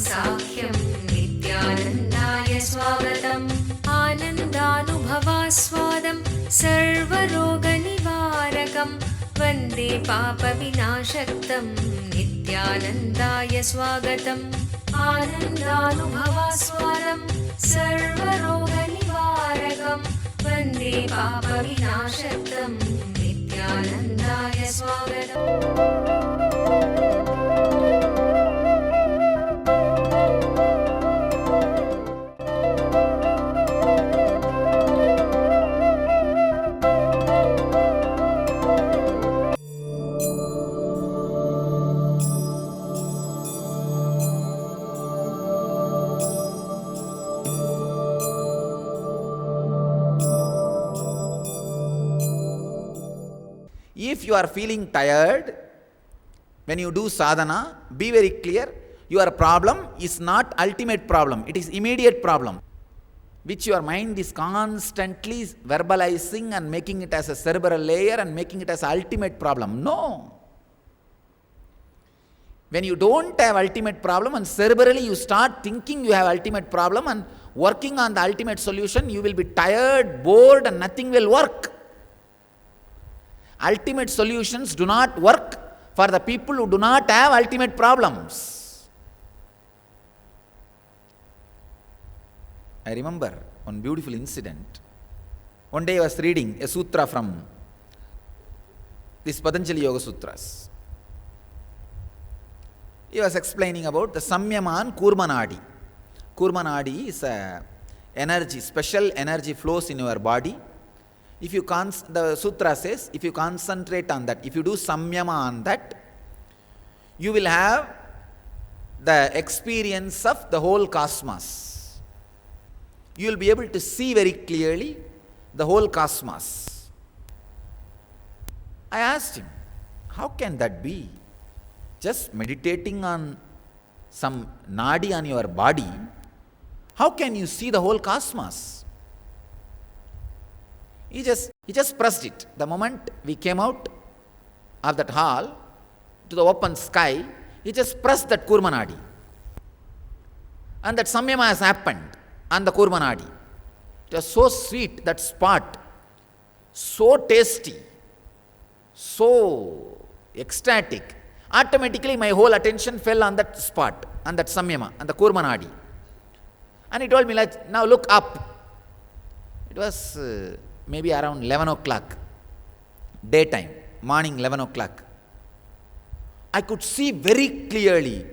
साख्यं नित्यानन्दाय स्वागतम् आनन्दानुभवास्वादं सर्वरोगनिवारकं वन्दे पापविनाशक्तं नित्यानन्दाय स्वागतम् आनन्दानुभवास्वादं सर्वरोगनिवारकं वन्दे पापविनाशक्तं नित्यानन्दाय स्वागतम्. If you are feeling tired, when you do sadhana, be very clear, your problem is not ultimate problem, it is immediate problem, which your mind is constantly verbalizing and making it as a cerebral layer and making it as an ultimate problem. No. When you don't have ultimate problem and cerebrally you start thinking you have ultimate problem and working on the ultimate solution, you will be tired, bored, and nothing will work. Ultimate solutions do not work for the people who do not have ultimate problems. I remember one beautiful incident. One day I was reading a sutra from this Patanjali Yoga Sutras. He was explaining about the Samyama and Kurmanadi. Kurmanadi is a energy, special energy flows in your body. If you the sutra says, if you concentrate on that, if you do samyama on that, you will have the experience of the whole cosmos. You will be able to see very clearly the whole cosmos. I asked him, how can that be? Just meditating on some nadi on your body, how can you see the whole cosmos? He just pressed it. The moment we came out of that hall to the open sky, he just pressed that Kurmanadi. And that Samyama has happened on the Kurmanadi. It was so sweet, that spot, so tasty, so ecstatic. Automatically my whole attention fell on that spot, on that Samyama, on the Kurmanadi. And he told me, like, now look up. It was maybe around 11 o'clock, daytime, morning 11 o'clock. I could see very clearly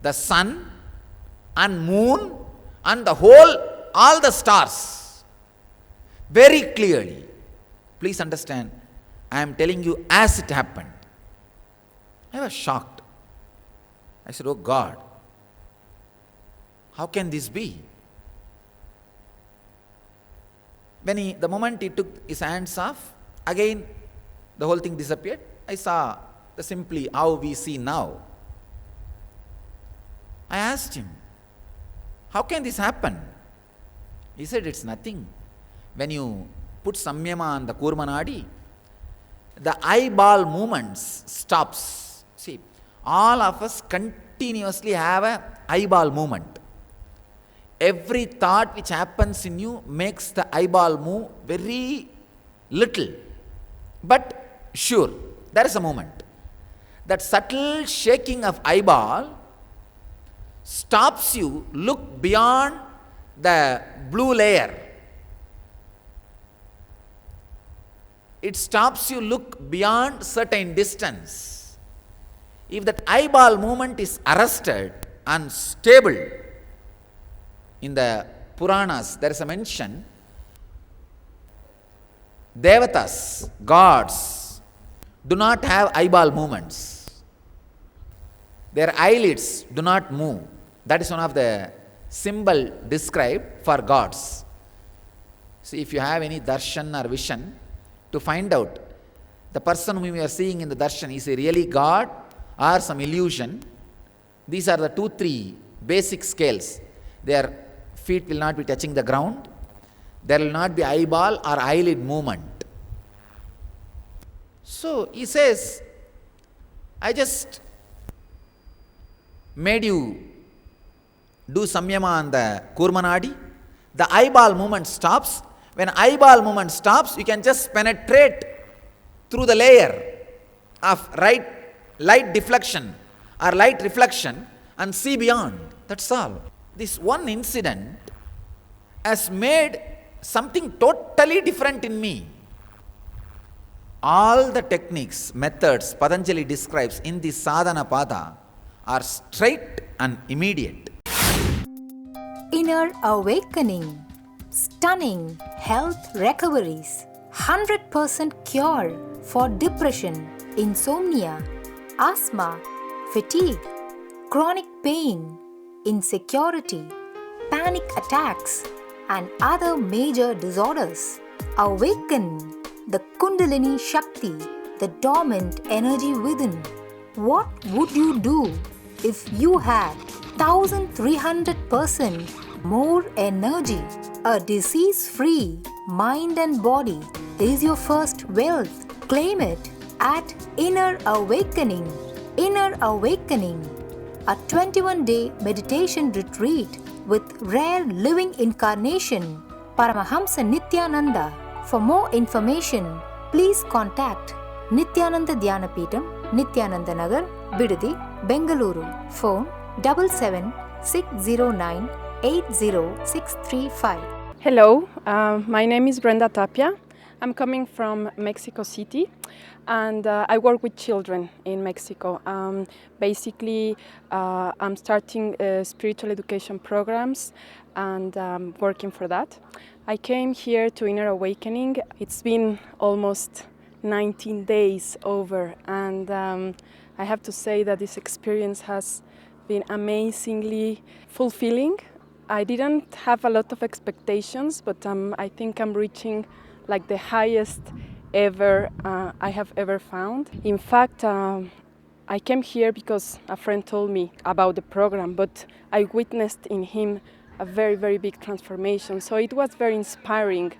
the sun and moon and all the stars. Very clearly. Please understand, I am telling you as it happened. I was shocked. I said, oh God, how can this be? The moment he took his hands off, again the whole thing disappeared. I saw simply how we see now. I asked him, how can this happen? He said, it's nothing. When you put samyama on the Kurmanadi, the eyeball movements stops. See, all of us continuously have an eyeball movement. Every thought which happens in you makes the eyeball move very little. But sure, there is a moment. That subtle shaking of eyeball stops you look beyond the blue layer. It stops you look beyond certain distance. If that eyeball movement is arrested and stable, in the Puranas, there is a mention, Devatas, gods, do not have eyeball movements. Their eyelids do not move. That is one of the symbol described for gods. See, if you have any darshan or vision, to find out the person whom you are seeing in the darshan, is he really God or some illusion? These are the 2-3 basic scales. Their feet will not be touching the ground. There will not be eyeball or eyelid movement. So he says, I just made you do samyama on the kurmanadi, the eyeball movement stops. When eyeball movement stops, you can just penetrate through the layer of light deflection or light reflection and see beyond. That's all. This one incident has made something totally different in me. All the techniques, methods Patanjali describes in the sadhana pada are straight and immediate. Inner awakening, stunning health recoveries, 100% cure for depression, insomnia, asthma, fatigue, chronic pain, insecurity, panic attacks, and other major disorders. Awaken the Kundalini Shakti, the dormant energy within. What would you do if you had 1300% more energy? A disease-free mind and body is your first wealth. Claim it at Inner Awakening. Inner Awakening, a 21-day meditation retreat with rare living incarnation, Paramahamsa Nithyananda. For more information, please contact Nithyananda Dhyanapitham, Nithyananda Nagar, Bidadi, Bengaluru. Phone 77-609-80635. Hello, my name is Brenda Tapia. I'm coming from Mexico City, and I work with children in Mexico. Basically, I'm starting spiritual education programs, and working for that. I came here to Inner Awakening. It's been almost 19 days over, and I have to say that this experience has been amazingly fulfilling. I didn't have a lot of expectations, but I think I'm reaching like the highest ever I have ever found. In fact, I came here because a friend told me about the program, but I witnessed in him a very, very big transformation. So it was very inspiring.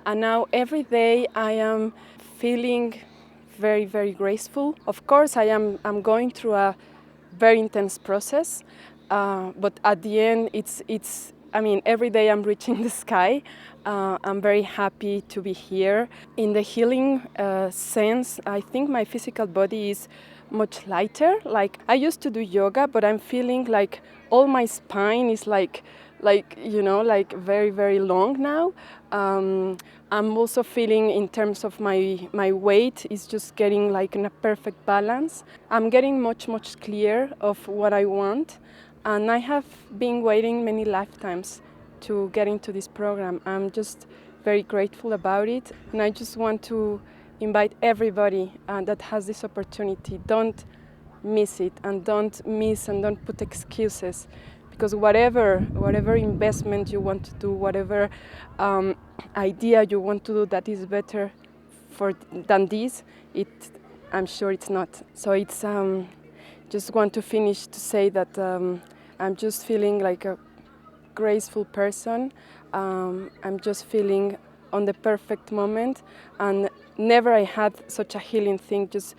And now every day I am feeling very, very graceful. Of course, I'm going through a very intense process, but at the end, every day I'm reaching the sky. I'm very happy to be here. In the healing sense, I think my physical body is much lighter. Like, I used to do yoga, but I'm feeling like all my spine is like very, very long now. I'm also feeling in terms of my weight is just getting like in a perfect balance. I'm getting much, much clear of what I want. And I have been waiting many lifetimes to get into this program. I'm just very grateful about it. And I just want to invite everybody that has this opportunity, don't miss it, and don't put excuses. Because whatever investment you want to do, whatever idea you want to do that is better than this, I'm sure it's not. So it's just want to finish to say that I'm just feeling like a graceful person. I'm just feeling on the perfect moment, and never I had such a healing thing just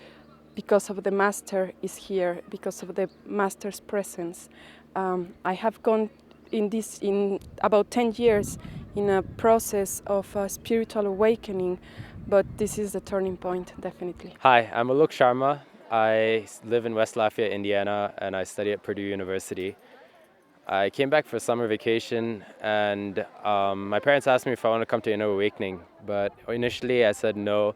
because of the Master is here, because of the Master's presence. I have gone in about 10 years in a process of spiritual awakening, but this is the turning point, definitely. Hi, I'm Alok Sharma. I live in West Lafayette, Indiana, and I study at Purdue University. I came back for summer vacation, and my parents asked me if I want to come to Inner Awakening, but initially I said no,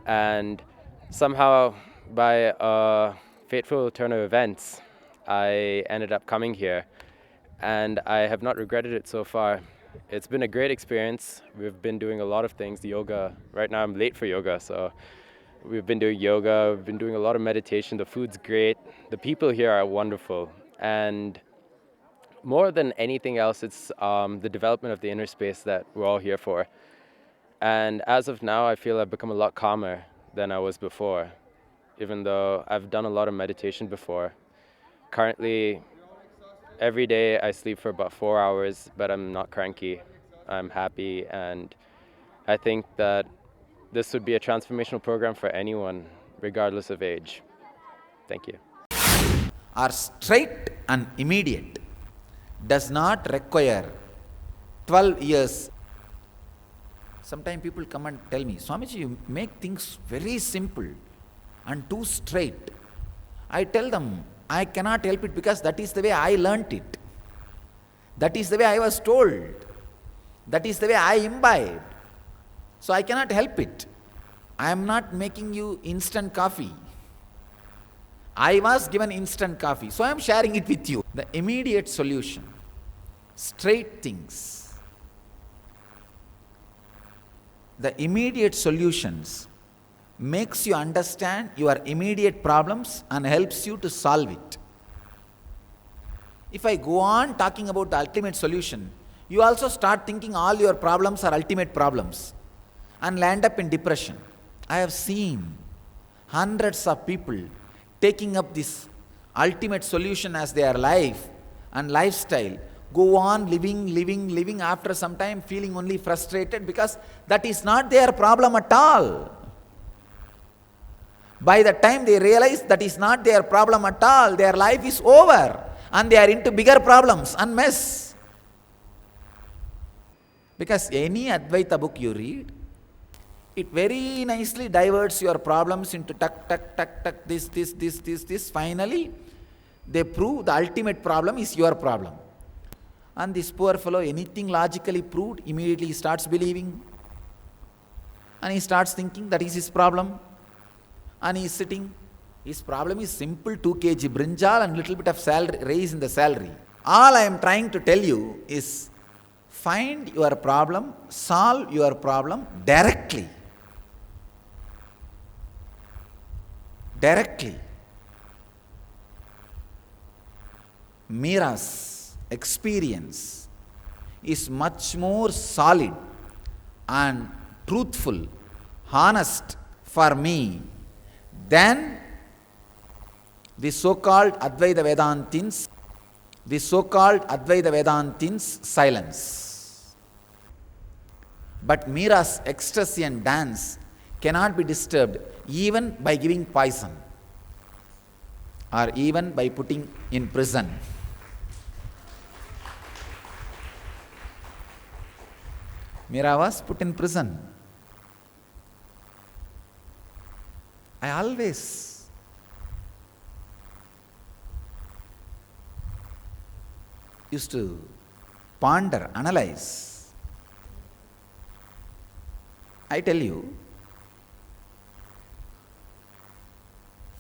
and somehow by a fateful turn of events, I ended up coming here, and I have not regretted it so far. It's been a great experience. We've been doing a lot of things. Yoga, right now I'm late for yoga, so we've been doing yoga, we've been doing a lot of meditation. The food's great. The people here are wonderful. And more than anything else, it's the development of the inner space that we're all here for. And as of now, I feel I've become a lot calmer than I was before, even though I've done a lot of meditation before. Currently, every day I sleep for about 4 hours, but I'm not cranky. I'm happy, and I think that this would be a transformational program for anyone, regardless of age. Thank you. Are straight and immediate. does not require 12 years. Sometimes people come and tell me, Swamiji, you make things very simple and too straight. I tell them, I cannot help it because that is the way I learnt it. That is the way I was told. That is the way I imbibed. So I cannot help it. I am not making you instant coffee. I was given instant coffee, so I am sharing it with you. The immediate solution, straight things. The immediate solutions makes you understand your immediate problems and helps you to solve it. If I go on talking about the ultimate solution, you also start thinking all your problems are ultimate problems and land up in depression. I have seen hundreds of people taking up this ultimate solution as their life and lifestyle, go on living, after some time feeling only frustrated because that is not their problem at all. By the time they realize that is not their problem at all, their life is over and they are into bigger problems and mess. Because any Advaita book you read, it very nicely diverts your problems into this. Finally, they prove the ultimate problem is your problem. And this poor fellow, anything logically proved, immediately he starts believing. And he starts thinking that is his problem. And he is sitting. His problem is simple 2 kg brinjal and little bit of salary, raise in the salary. All I am trying to tell you is find your problem, solve your problem directly. Directly. Meera's experience is much more solid and truthful, honest for me than the so-called Advaita Vedantins' silence. But Meera's ecstasy and dance cannot be disturbed even by giving poison or even by putting in prison. Meera was put in prison. I always used to ponder, analyze. I tell you,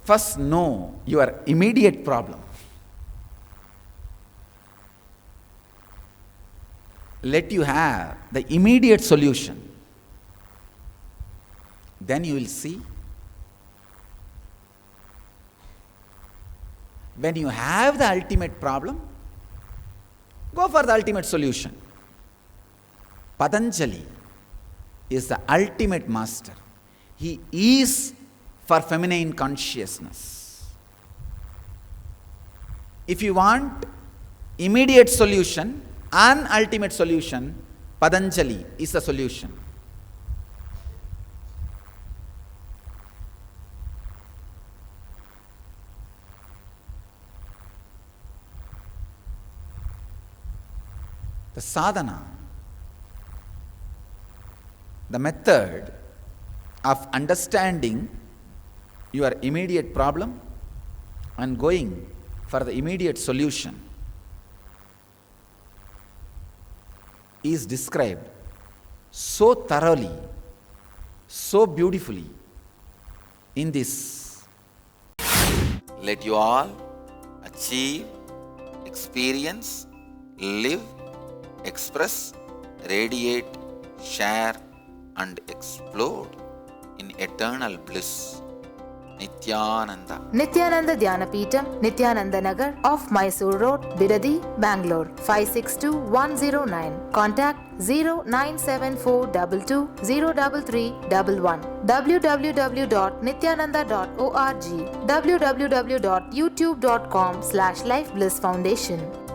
first know your immediate problem. Let you have the immediate solution. Then you will see. When you have the ultimate problem, go for the ultimate solution. Patanjali is the ultimate master. He is for feminine consciousness. If you want immediate solution and ultimate solution, Patanjali is the solution. The sadhana, the method of understanding your immediate problem and going for the immediate solution is described so thoroughly, so beautifully in this. Let you all achieve, experience, live, express, radiate, share and explode in eternal bliss. Nithyananda. Nithyananda Dhyanapitham, Nithyananda Nagar, off Mysore Road, Bidadi, Bangalore, 562109. Contact 0974220331. www.nithyananda.org. www.youtube.com/Life Bliss Foundation.